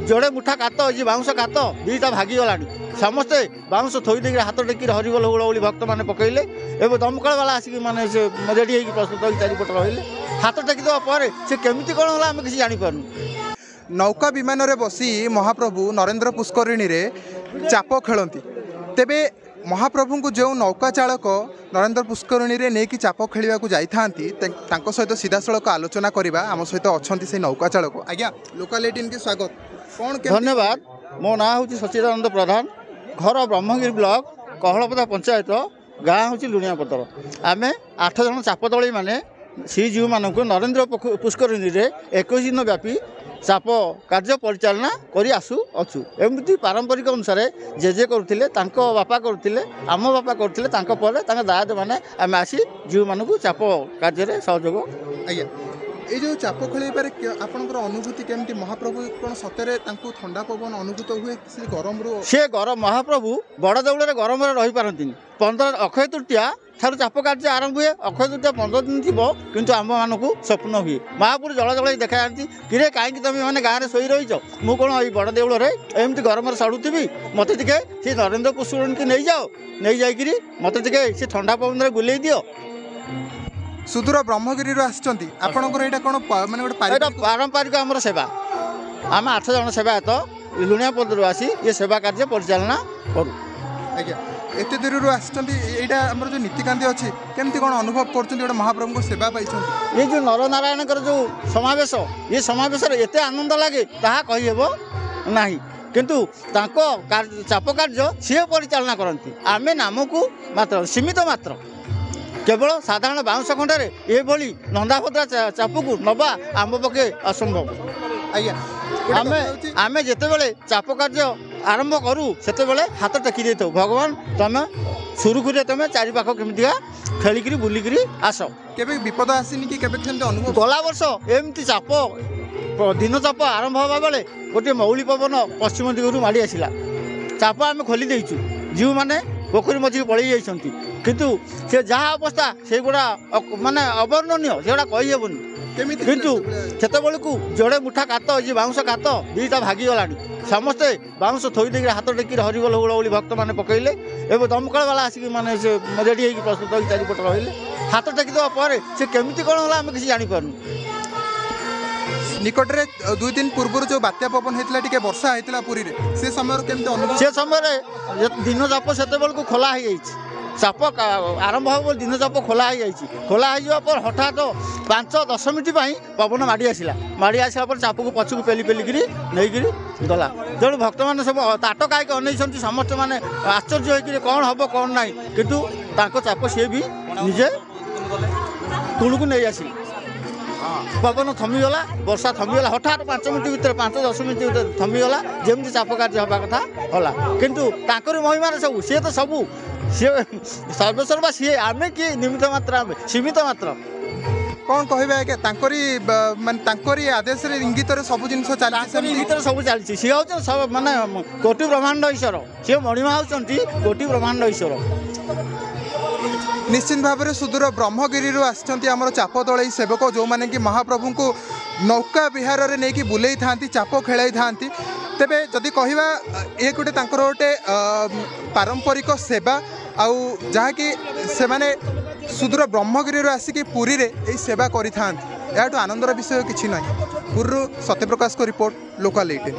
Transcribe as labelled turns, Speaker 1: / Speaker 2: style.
Speaker 1: जोड़े मुठा कात ये बाउंस कात दुईटा भागीगला समस्ते बाउंस थोईदे हाथ टेक हरिबोल हुड़हुड़ी भक्त मैंने पकड़े एवं दमकल वाला आसिक मैंने रेडी हो प्रस्तुत हो चारिपट रही हाथ टेकदेवा पर से केमी कौन है आम किसी जापरू।
Speaker 2: नौका विमान रे बसी महाप्रभु नरेंद्र पुष्करिणी रे चाप खेलती तेबे महाप्रभु को जो नौका चालक नरेंद्र पुष्करिणी रे नेकी चाप खेलिया को जाइथांती तांको सहित सीधासलख आलोचना करबा आम सहित अच्छा से नौका चालक आज्ञा लोकल 18 के स्वागत कौन
Speaker 1: धन्यवाद। मो ना हूँ सचिदानंद प्रधान घर ब्रह्मगिरी ब्लॉक कहलपदा पंचायत गाँ हूँ लुणियापतर आम 8 जन चाप दड़ी मैंने श्रीजीव मानक नरेंद्र पुष्करिणी रे 21 दिन व्यापी चाप कार्य परिचालना करी आसु अच्छु एमती पारंपरिक अनुसार जेजे करुले बापा करुले आम बापा करुले दायद मैंने आम आसी जीव मानक चाप कार्य सहयोग
Speaker 2: आज्ञा ये जो चाप खेल आपंकर अनुभूति केमती महाप्रभु कौन सतरे ठंडा पवन अनुभूत हुए से गरम
Speaker 1: से गरम महाप्रभु बड़ दौड़ गरम रही पारती 15 अक्षय तृतीया ठार चाप कार्य आरंभ हुए अक्षय तृतीया 15 दिन थी किंतु आम मानक स्वप्न हुए महापुर जल जल देखा जाती कि कहीं तुम मैंने गाँव में शोई रही मु कौन ये बड़ देउल एमती गरम सड़ुथी मत टे से नरेंद्र पुष्करिणी की नहीं जाओ नहीं जाकि मत टे से ठंडा पवन बुले दियो।
Speaker 2: सुदूर ब्रह्मगिरी आपणकर यहाँ कौन मानने
Speaker 1: पारंपरिक आमर सेवा आम 8 जन सेवायत लुणियापदर आसी ये सेवा कार्य परिचालना करूँ।
Speaker 2: आज्ञा एत दूर आमर जो नीतिकांति अच्छी केमती कौन अनुभव कर महाप्रभु को सेवा पाई
Speaker 1: ये जो नर नारायण जो समावेश ये समावेश एत आनंद लगे ताहा कहीहेब ना किंतु चाप कार्य सी परिचालना करती आमे नामको मात्र सीमित मात्र केवल साधारण बाउंस खंडे ये नंदाभद्रा चापू नवा आम पक्षे असंभव।
Speaker 2: आज्ञा
Speaker 1: आमे जिते चाप कार्य आरंभ करूँ से हाथ टेकी दे था भगवान तुम सुरुखुरी तुम चारिपाख केमितिका खेलिकी बुलिक आस
Speaker 2: केबे विपद आसीनी कि केबे अनुभव
Speaker 1: गला वर्ष एमती चाप दिन चाप आरंभ हवा बेले गोटे मौली पवन पश्चिम दिगरू माड़ी आसला चाप आम खोली देचु जीव माने पोखरी मझी पलि जाइछंती किंतु से जहाँ अवस्था से गुड़ा माने अवर्णनीय से गुड़ा कहीहेबनी किंतु सेते बेलू जोड़े मुठा कात ये बाउंस कात दुईटा भागीगला समस्ते बाउंस थोईदे हाथ टेक हरिबोल हुड़हुड़ी भक्त मैंने पकड़े एवं दमकल वाला आसिक मैंने रेडी हो प्रस्तुत हो चारिपट रही हाथ टेकदेवा पर से केमी कौन है आम किसी जापरू।
Speaker 2: निकटरे 2 दिन पूर्व जो बात्या पवन होता टे वर्षा होता पुरी से समय केमती अनुभव
Speaker 1: से समय दिन चाप से खोला हो चाप आरंभ हो दिन चाप खोला हो पर हठात 5-10 मिनिट पवन माड़ी आसला पर चाप को पछक पेली पेलिकी नहीं गला तेणु भक्त मैंने सब ताट कहीं अनई समस्त मैंने आश्चर्य हो कौन हम कौन ना कितु चाप सी भी निजे तुण को नहीं आसिल पवन थमीगला वर्षा थमीगला हठात 5 मिनिट भितर 5-10 मिनिट भितर थमीगला जमी चाप कार्य हवा कथा होला किंतु महिमार सब सी तो सबू सी सर्वेश्वर सी आम कि निमित्त मात्र आम सीमित मात्र
Speaker 2: कौन कहे आदेश इंगित सब जिन
Speaker 1: इंगित सब चलती सी हूँ सब माने कोटि ब्रह्मांड ईश्वर सी मणिमा होती कोटि ब्रह्मांड ईश्वर।
Speaker 2: निश्चित भाव में सुदूर ब्रह्मगिरी आमर चाप दलई सेवक जो मैंने कि महाप्रभु को नौका विहार में नहीं बुले था चाप खेल था तेबे जदि कहवा ये गोटे गोटे पारंपरिक सेवा आउ जहाँकि से माने सुदूर ब्रह्मगिरी आसिक पुरी रे यही सेवा करि आनंदर विषय किसी ना पुरी सत्यप्रकाश को रिपोर्ट लोकल 18।